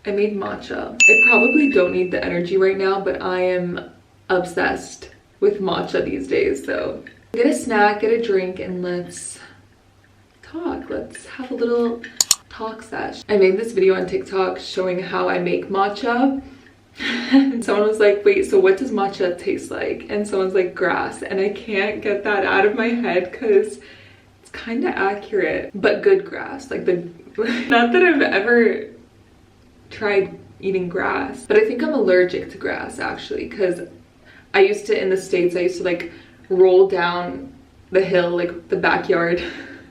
I made matcha. I probably don't need the energy right now, but I am obsessed with matcha these days. So get a snack, get a drink, and let's talk. Let's have a little talk sesh. I made this video on TikTok showing how I make matcha. And someone was like, wait, so what does matcha taste like? And someone's like, grass. And I can't get that out of my head because it's kind of accurate, but good grass. Like not that I've ever tried eating grass, but I think I'm allergic to grass actually, because I used to, in the States, I used to like roll down the hill, like the backyard.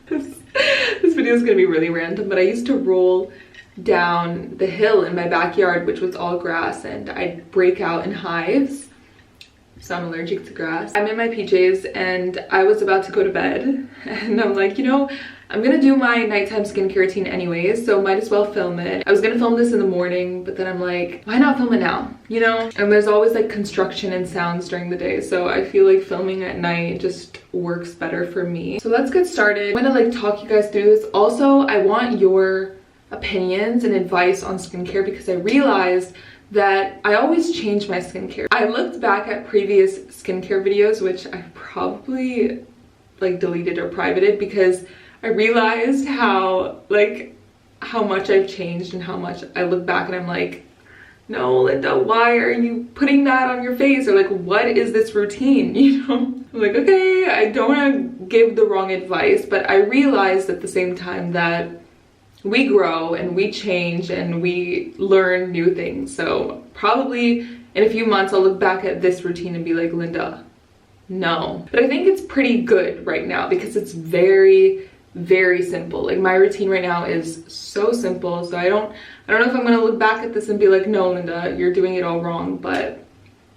This video is gonna be really random, but I used to roll down the hill in my backyard, which was all grass, and I'd break out in hives. So I'm allergic to grass. I'm in my PJs and I was about to go to bed, and I'm like, you know, I'm gonna do my nighttime skincare routine anyways, so might as well film it. I was gonna film this in the morning, but then I'm like, why not film it now, you know? And there's always like construction and sounds during the day, so I feel like filming at night just works better for me. So let's get started. I'm gonna like talk you guys through this. Also, I want your opinions and advice on skincare because I realized that I always change my skincare. I looked back at previous skincare videos, which I probably like deleted or privated, because I realized how much I've changed and how much I look back and I'm like, no, Linda, why are you putting that on your face? Or like, what is this routine? You know, I'm like, okay, I don't want to give the wrong advice, but I realized at the same time that we grow and we change and we learn new things. So probably in a few months, I'll look back at this routine and be like, Linda, no. But I think it's pretty good right now because it's very, very simple. Like my routine right now is so simple. So I don't know if I'm gonna look back at this and be like, no, Linda, you're doing it all wrong, but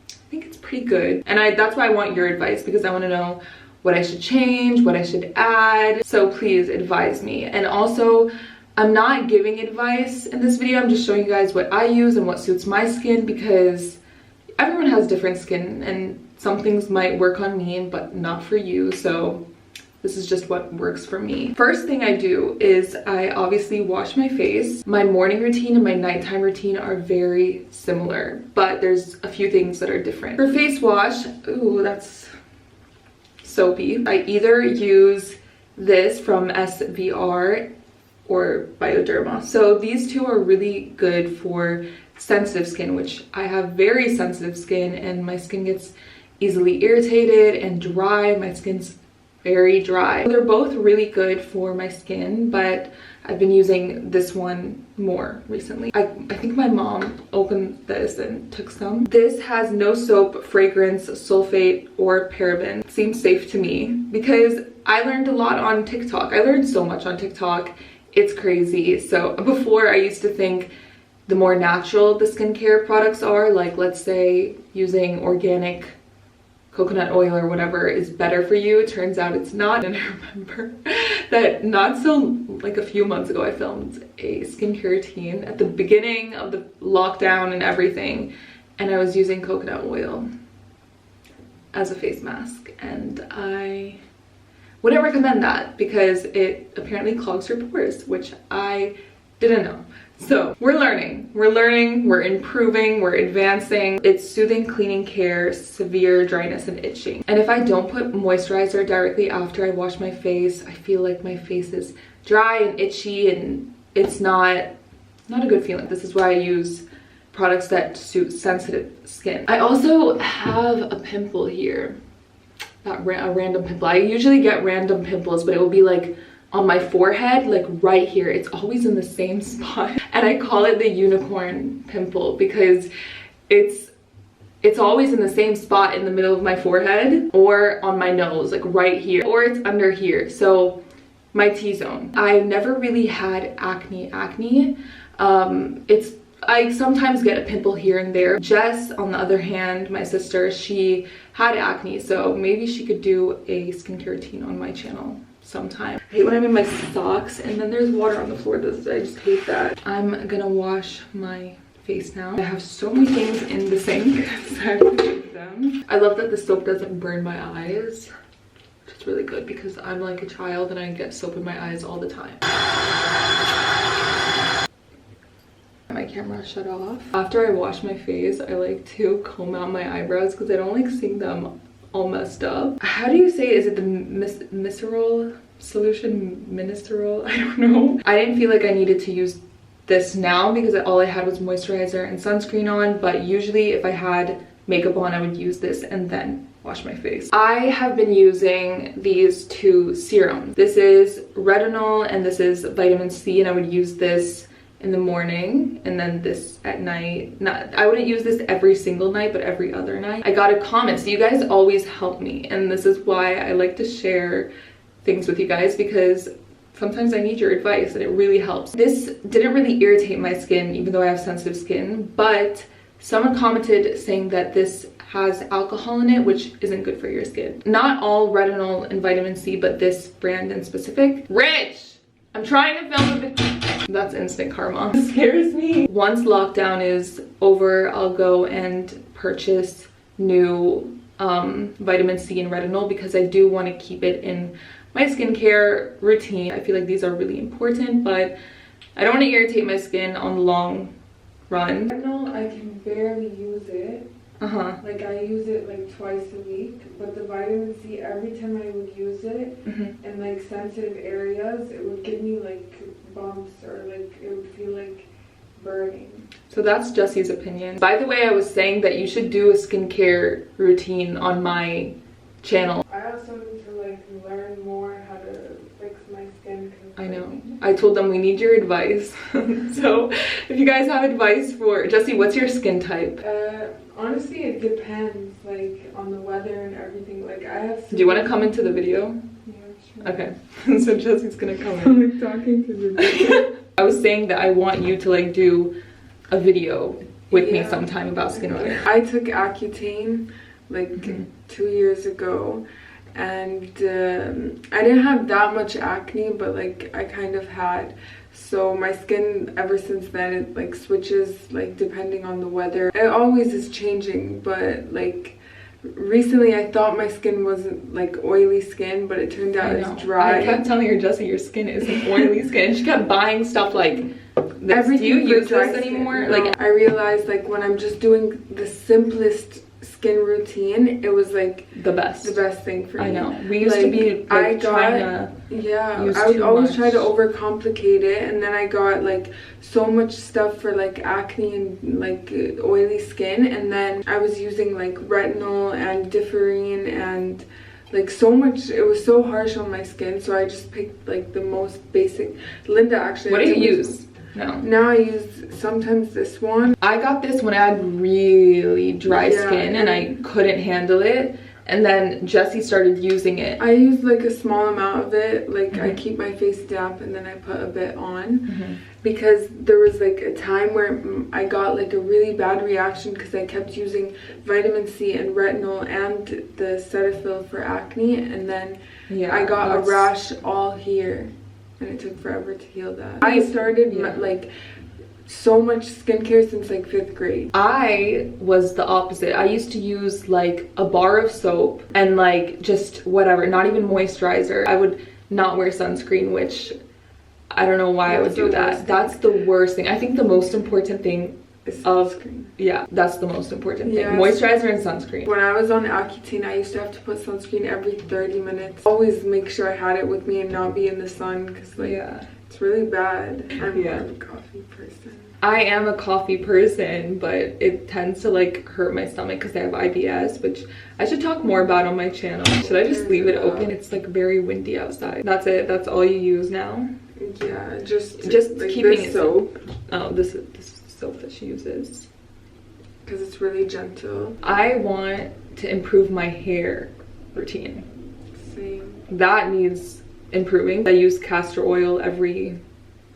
I think it's pretty good. And that's why I want your advice, because I want to know what I should change, what I should add. So please advise me. And also, I'm not giving advice in this video. I'm just showing you guys what I use and what suits my skin, because everyone has different skin and some things might work on me but not for you. So this is just what works for me. First thing I do is I obviously wash my face. My morning routine and my nighttime routine are very similar, but there's a few things that are different. For face wash, ooh, that's soapy. I either use this from SVR or Bioderma. So these two are really good for sensitive skin, which I have very sensitive skin and my skin gets easily irritated and dry. My skin's very dry. They're both really good for my skin, but I've been using this one more recently. I think my mom opened this and took some. This has no soap, fragrance, sulfate, or paraben. It seems safe to me because I learned a lot on TikTok. I learned so much on TikTok. It's crazy. So before, I used to think the more natural the skincare products are, like let's say using organic coconut oil or whatever is better for you. It turns out it's not. And I remember that not so like a few months ago I filmed a skincare routine at the beginning of the lockdown and everything, and I was using coconut oil as a face mask, and I wouldn't recommend that because it apparently clogs your pores, which I didn't know. So we're learning, we're improving, we're advancing. It's soothing, cleaning care, severe dryness and itching. And if I don't put moisturizer directly after I wash my face, I feel like my face is dry and itchy, and it's not a good feeling. This is why I use products that suit sensitive skin. I also have a pimple here, a random pimple. I usually get random pimples, but it will be like on my forehead, like right here. It's always in the same spot, and I call it the unicorn pimple because it's always in the same spot in the middle of my forehead or on my nose, like right here, or it's under here, so my T-zone. I never really had acne. I sometimes get a pimple here and there. Jess, on the other hand, my sister, she had acne, so maybe she could do a skincare routine on my channel sometime. I hate when I'm in my socks and then there's water on the floor. I just hate that. I'm gonna wash my face now. I have so many things in the sink, so I have to take them. I love that the soap doesn't burn my eyes, which is really good because I'm like a child and I get soap in my eyes all the time. I my camera shut off. After I wash my face, I like to comb out my eyebrows because I don't like seeing them all messed up. How do you say it? Is it the mineral solution? Mineral? I don't know. I didn't feel like I needed to use this now because all I had was moisturizer and sunscreen on, but usually if I had makeup on, I would use this and then wash my face. I have been using these two serums. This is retinol and this is vitamin C, and I would use this in the morning and then this at night. I wouldn't use this every single night, but every other night. I got a comment, so you guys always help me, and this is why I like to share things with you guys, because sometimes I need your advice and it really helps. This didn't really irritate my skin, even though I have sensitive skin, but someone commented saying that this has alcohol in it, which isn't good for your skin. Not all retinol and vitamin C, but this brand in specific. Rich! I'm trying to film a video. That's instant karma. It scares me. Once lockdown is over, I'll go and purchase new vitamin C and retinol because I do want to keep it in my skincare routine. I feel like these are really important, but I don't want to irritate my skin on the long run. Retinol, I can barely use it. Like I use it like twice a week, but the vitamin C, every time I would use it in like sensitive areas, it would give me like bumps or like it would feel like burning. So that's Jessie's opinion. By the way, I was saying that you should do a skincare routine on my channel. I have something to like learn more how to fix my skin. I know. I told them we need your advice. So if you guys have advice for Jessie, what's your skin type? Honestly, it depends like on the weather and everything. Like I have. Do you want to come into the video? Yeah, sure. Okay. So Jessie's gonna come in. I'm like talking to the video. I was saying that I want you to like do a video with me sometime about skincare. I took Accutane like 2 years ago, and I didn't have that much acne, but like I kind of had. So my skin ever since then, it like switches like depending on the weather. It always is changing, but like recently I thought my skin wasn't like oily skin, but it turned out it's dry. I kept telling her, Jessie, your skin isn't oily skin, and she kept buying stuff like this. Everything. Do you use this anymore? No. Like I realized like when I'm just doing the simplest skin routine, it was like the best thing for me. I know. We used to be like trying to I would always try to overcomplicate it, and then I got like so much stuff for like acne and like oily skin, and then I was using like retinol and differine and like so much. It was so harsh on my skin, so I just picked like the most basic. Linda actually. What do you use? No. Now I use sometimes this one. I got this when I had really dry skin and I couldn't handle it, and then Jessie started using it. I use like a small amount of it, like I keep my face damp and then I put a bit on, because there was like a time where I got like a really bad reaction because I kept using vitamin C and retinol and the Cetaphil for acne, and then I got a rash all here. And it took forever to heal that. I started like so much skincare since like 5th grade. I was the opposite. I used to use like a bar of soap and like just whatever, not even moisturizer. I would not wear sunscreen, which I don't know why I would do that. That's the worst thing. I think the most important thing is sunscreen. That's the most important thing. Moisturizer and sunscreen. When I was on Accutane, I used to have to put sunscreen every 30 minutes. Always make sure I had it with me and not be in the sun, because like it's really bad. I'm more of a coffee person. I am a coffee person, but it tends to like hurt my stomach because I have IBS, which I should talk more about on my channel. Should I just leave it open? It's like very windy outside. That's it? That's all you use now? Yeah, just like keeping this soap. Oh, this is soap that she uses because it's really gentle. I want to improve my hair routine. Same. That needs improving. I use castor oil every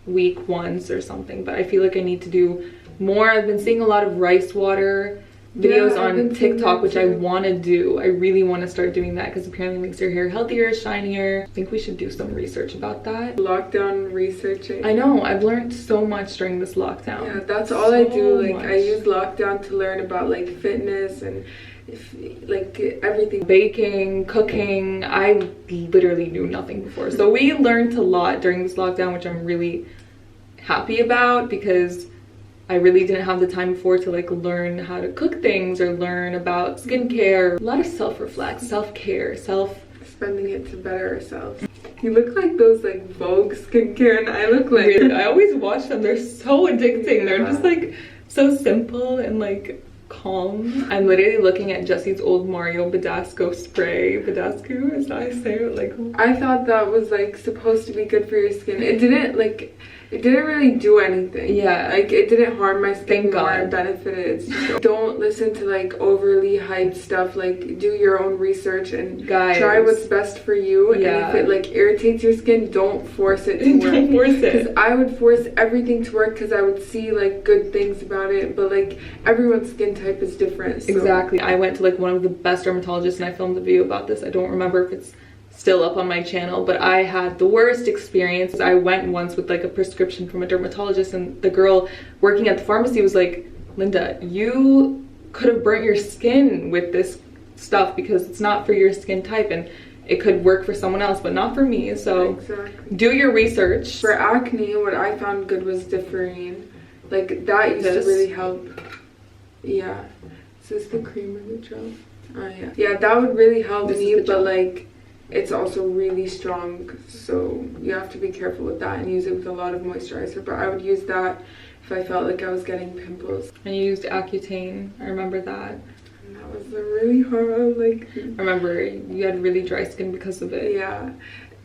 week once or something, but I feel like I need to do more. I've been seeing a lot of rice water videos on TikTok, which I want to do. I really want to start doing that because apparently it makes your hair healthier, shinier. I think we should do some research about that. Lockdown researching. I know, I've learned so much during this lockdown. Yeah, that's all I do. Like I use lockdown to learn about like fitness and like everything. Baking, cooking. I literally knew nothing before. So we learned a lot during this lockdown, which I'm really happy about, because I really didn't have the time before to like learn how to cook things or learn about skincare. A lot of self-reflect, self-care, spending it to better ourselves. You look like those like Vogue skincare, and I look like really, I always watch them. They're so addicting. Yeah. They're just like so simple and like calm. I'm literally looking at Jesse's old Mario Badasco spray. Badasco, is that how I say it? Like, I thought that was like supposed to be good for your skin. It didn't really do anything. Yeah, like it didn't harm my skin. Thank God. It benefited. Don't listen to like overly hyped stuff. Like, do your own research and try what's best for you. Yeah. And if it like irritates your skin, don't force it to work. Don't force it. Because I would force everything to work because I would see like good things about it, but like everyone's skin type is different. So. Exactly. I went to like one of the best dermatologists and I filmed a video about this. I don't remember if it's still up on my channel, but I had the worst experience. I went once with like a prescription from a dermatologist, and the girl working at the pharmacy was like, Linda, you could have burnt your skin with this stuff because it's not for your skin type and it could work for someone else but not for me. So exactly. Do your research. For acne, what I found good was Differine. Like that used to really help. Yeah. Is this the cream or the gel? Oh yeah. Yeah, that would really help me, but like it's also really strong, so you have to be careful with that and use it with a lot of moisturizer. But I would use that if I felt like I was getting pimples. And you used Accutane, I remember that. And that was a really hard, like... I remember you had really dry skin because of it. Yeah.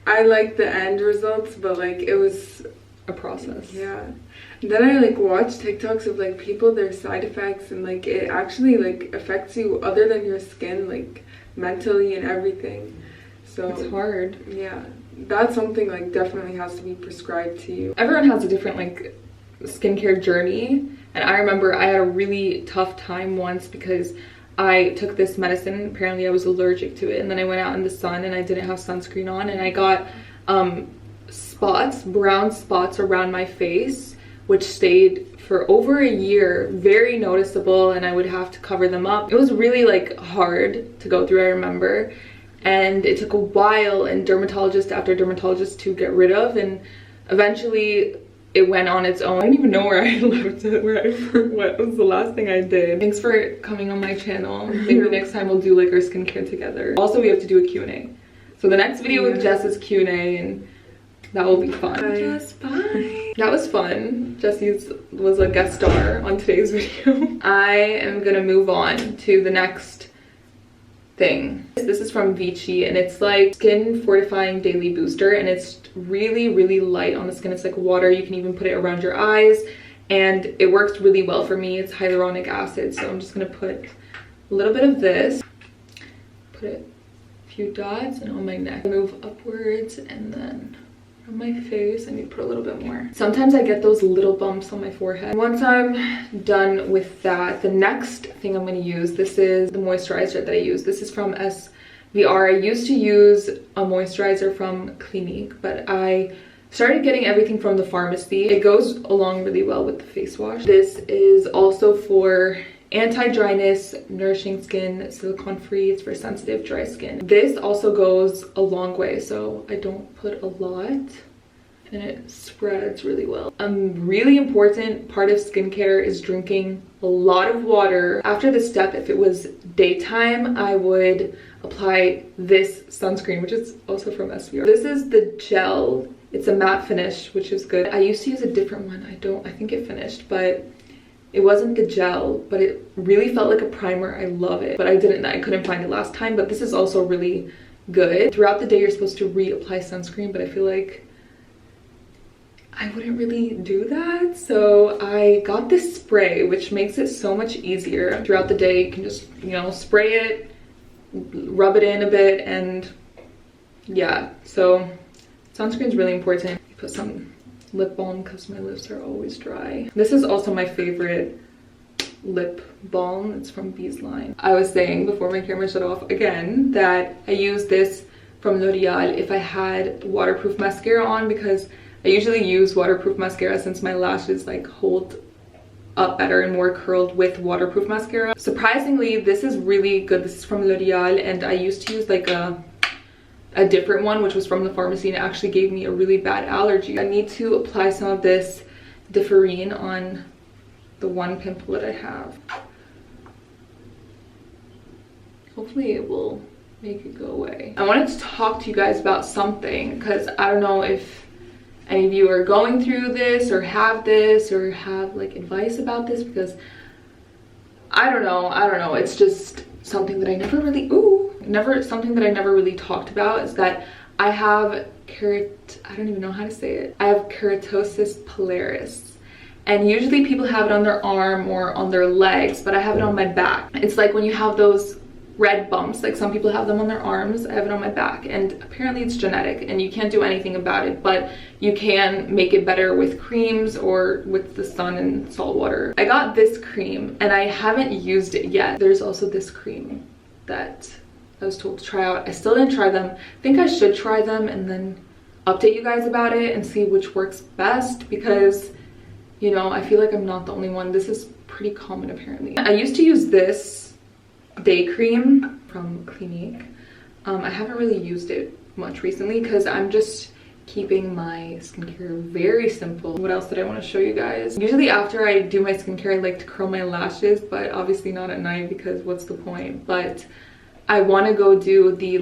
I liked the end results, but like it was... a process. Yeah. And then I like watched TikToks of like people, their side effects, and like it actually like affects you other than your skin, like mentally and everything. So it's hard. Yeah, that's something like definitely has to be prescribed to you. Everyone has a different like skincare journey, and I remember I had a really tough time once because I took this medicine. Apparently I was allergic to it, and then I went out in the sun and I didn't have sunscreen on, and I got spots, brown spots around my face, which stayed for over a year, very noticeable, and I would have to cover them up. It was really like hard to go through, I remember. And it took a while and dermatologist after dermatologist to get rid of, and eventually it went on its own. I don't even know where I left it, what was the last thing I did. Thanks for coming on my channel. Maybe next time we'll do like our skincare together. Also, we have to do a Q&A. So the next video with Jess is Q&A, and that will be fun. Jess, bye. That was fun. Jessie was a guest star on today's video. I am gonna move on to the next thing. This is from Vichy, and it's like skin fortifying daily booster, and it's really light on the skin. It's like water. You can even put it around your eyes, and it works really well for me. It's hyaluronic acid, so I'm just gonna put a little bit of this, put it a few dots, and on my neck. Move upwards, and then on my face I need to put a little bit more. Sometimes I get those little bumps on my forehead. Once I'm done with that, the next thing I'm going to use, this is the moisturizer that I use. This is from SVR. I used to use a moisturizer from Clinique, but I started getting everything from the pharmacy. It goes along really well with the face wash. This is also for anti-dryness, nourishing skin, silicone-free. It's for sensitive, dry skin. This also goes a long way, so I don't put a lot, and it spreads really well. A really important part of skincare is drinking a lot of water. After this step, if it was daytime, I would apply this sunscreen, which is also from SVR. This is the gel. It's a matte finish, which is good. I used to use a different one. I think it finished, but it wasn't the gel, but it really felt like a primer. I love it, but I couldn't find it last time. But this is also really good. Throughout the day, you're supposed to reapply sunscreen, but I feel like I wouldn't really do that. So I got this spray, which makes it so much easier. Throughout the day, you can just, you know, spray it, rub it in a bit, and yeah. So sunscreen is really important. You put some lip balm because my lips are always dry. This is also my favorite lip balm. It's from Beesline. I was saying before my camera shut off again that I use this from L'Oreal if I had waterproof mascara on, because I usually use waterproof mascara since my lashes like hold up better and more curled with waterproof mascara. Surprisingly, this is really good. This is from L'Oreal, and I used to use like a different one, which was from the pharmacy, and it actually gave me a really bad allergy. I need to apply some of this Differine on the one pimple that I have. Hopefully it will make it go away. I wanted to talk to you guys about something because I don't know if any of you are going through this or have like advice about this, because I don't know. It's just something that I never really, something that I never really talked about is that I have I don't even know how to say it. I have keratosis pilaris. And usually people have it on their arm or on their legs, but I have it on my back. It's like when you have those red bumps, like some people have them on their arms, I have it on my back, and apparently it's genetic and you can't do anything about it, but you can make it better with creams or with the sun and salt water. I got this cream and I haven't used it yet. There's also this cream that I was told to try out. I still didn't try them. I think I should try them and then update you guys about it and see which works best, because you know, I feel like I'm not the only one. This is pretty common apparently. I used to use this day cream from Clinique. I haven't really used it much recently because I'm just keeping my skincare very simple. What else did I want to show you guys? Usually after I do my skincare, I like to curl my lashes, but obviously not at night because what's the point? But I want to go do the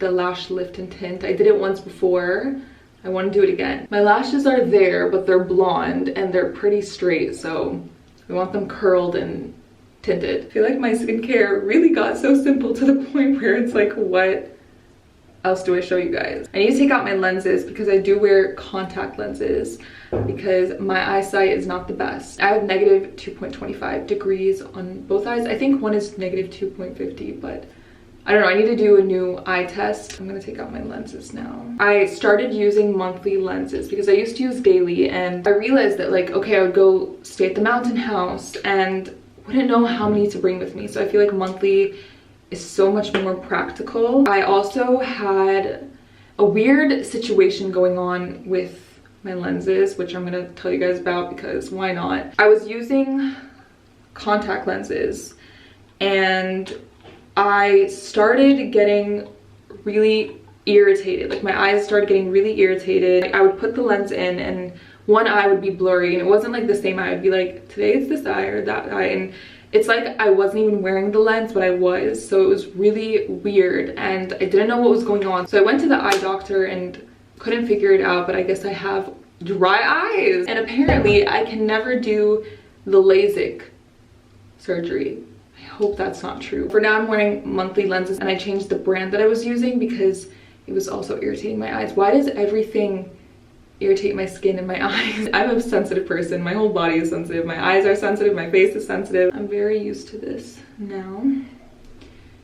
lash lift and tint. I did it once before. I want to do it again. My lashes are there, but they're blonde and they're pretty straight, so I want them curled and tinted. I feel like my skincare really got so simple to the point where it's like, what else do I show you guys? I need to take out my lenses because I do wear contact lenses because my eyesight is not the best. I have negative 2.25 degrees on both eyes. I think one is negative 2.50, but I don't know, I need to do a new eye test. I'm gonna take out my lenses now. I started using monthly lenses because I used to use daily, and I realized that like, okay, I would go stay at the mountain house and wouldn't know how many to bring with me. So I feel like monthly is so much more practical. I also had a weird situation going on with my lenses, which I'm gonna tell you guys about because why not? I was using contact lenses and I started getting really irritated. Like my eyes started getting really irritated. I would put the lens in and one eye would be blurry, and it wasn't like the same eye. I'd be like, today it's this eye or that eye, and it's like I wasn't even wearing the lens, but I was. So it was really weird and I didn't know what was going on. So I went to the eye doctor and couldn't figure it out, but I guess I have dry eyes. And apparently I can never do the LASIK surgery. I hope that's not true. For now I'm wearing monthly lenses, and I changed the brand that I was using because it was also irritating my eyes. Why does everything irritate my skin and my eyes? I'm a sensitive person. My whole body is sensitive. My eyes are sensitive. My face is sensitive. I'm very used to this now.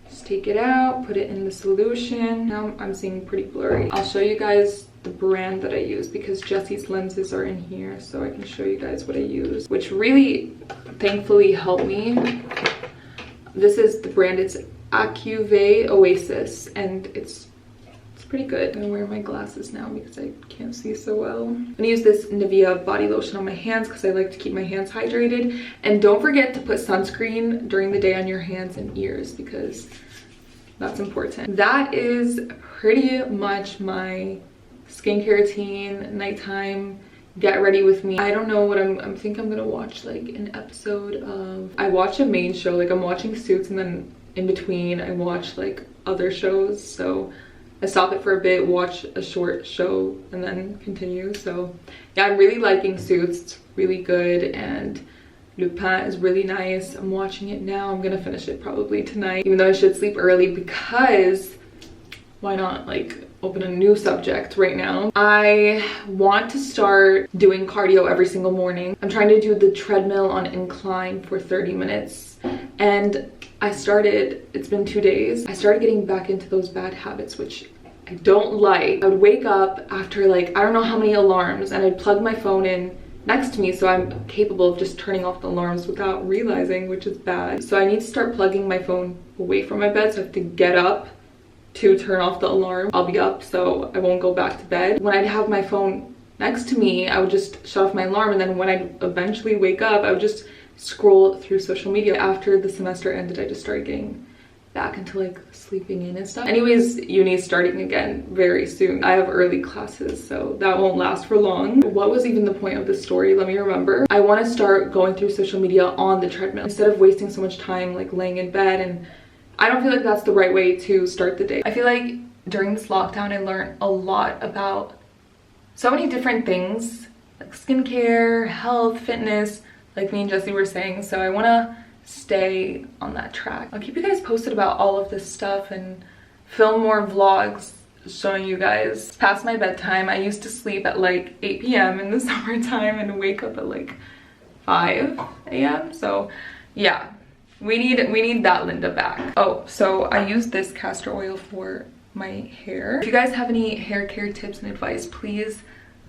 Just take it out, put it in the solution. Now I'm seeing pretty blurry. I'll show you guys the brand that I use because Jessie's lenses are in here, so I can show you guys what I use, which really thankfully helped me. This is the brand. It's Acuvue Oasis, and it's pretty good. I'm gonna wear my glasses now because I can't see so well. I'm gonna use this Nivea body lotion on my hands because I like to keep my hands hydrated. And don't forget to put sunscreen during the day on your hands and ears because that's important. That is pretty much my skincare routine, nighttime get ready with me. I don't know what I think I'm gonna watch like an episode of, I watch a main show, like I'm watching Suits, and then in between I watch like other shows, so I stop it for a bit, watch a short show, and then continue. So yeah, I'm really liking Suits. It's really good, and Lupin is really nice. I'm watching it now. I'm gonna finish it probably tonight, even though I should sleep early because why not like open a new subject right now. I want to start doing cardio every single morning. I'm trying to do the treadmill on incline for 30 minutes, and I started, it's been 2 days, I started getting back into those bad habits, which I don't like. I would wake up after like, I don't know how many alarms, and I'd plug my phone in next to me so I'm capable of just turning off the alarms without realizing, which is bad. So I need to start plugging my phone away from my bed, so I have to get up to turn off the alarm. I'll be up, so I won't go back to bed. When I'd have my phone next to me, I would just shut off my alarm, and then when I'd eventually wake up, I would just scroll through social media. After the semester ended, I just started getting back into like sleeping in and stuff. Anyways, uni's starting again very soon. I have early classes, so that won't last for long. What was even the point of this story? Let me remember. I want to start going through social media on the treadmill instead of wasting so much time like laying in bed, and I don't feel like that's the right way to start the day. I feel like during this lockdown I learned a lot about so many different things like skincare, health, fitness, like me and Jessie were saying, so I want to stay on that track. I'll keep you guys posted about all of this stuff and film more vlogs showing you guys. It's past my bedtime. I used to sleep at like 8 p.m. in the summertime and wake up at like 5 a.m. So yeah, we need that Linda back. Oh, so I use this castor oil for my hair. If you guys have any hair care tips and advice, please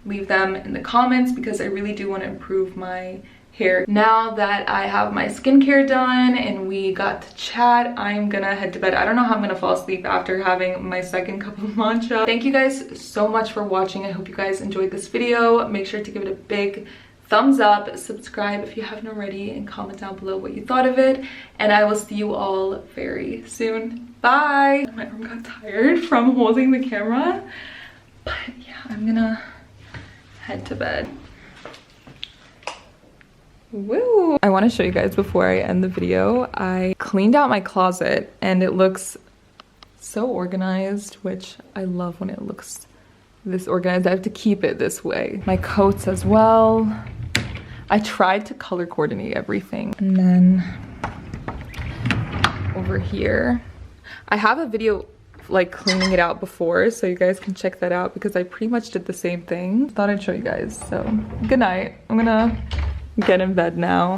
leave them in the comments because I really do want to improve my hair. Now that I have my skincare done and we got to chat, I'm gonna head to bed. I don't know how I'm gonna fall asleep after having my second cup of matcha. Thank you guys so much for watching. I hope you guys enjoyed this video. Make sure to give it a big thumbs up, subscribe if you haven't already, and comment down below what you thought of it. And I will see you all very soon. Bye! My arm got tired from holding the camera, but yeah, I'm gonna head to bed. Woo! I want to show you guys before I end the video. I cleaned out my closet and it looks so organized, which I love when it looks this organized. I have to keep it this way. My coats as well. I tried to color coordinate everything. And then over here, I have a video like cleaning it out before, so you guys can check that out because I pretty much did the same thing. Thought I'd show you guys. So good night. I'm gonna get in bed now.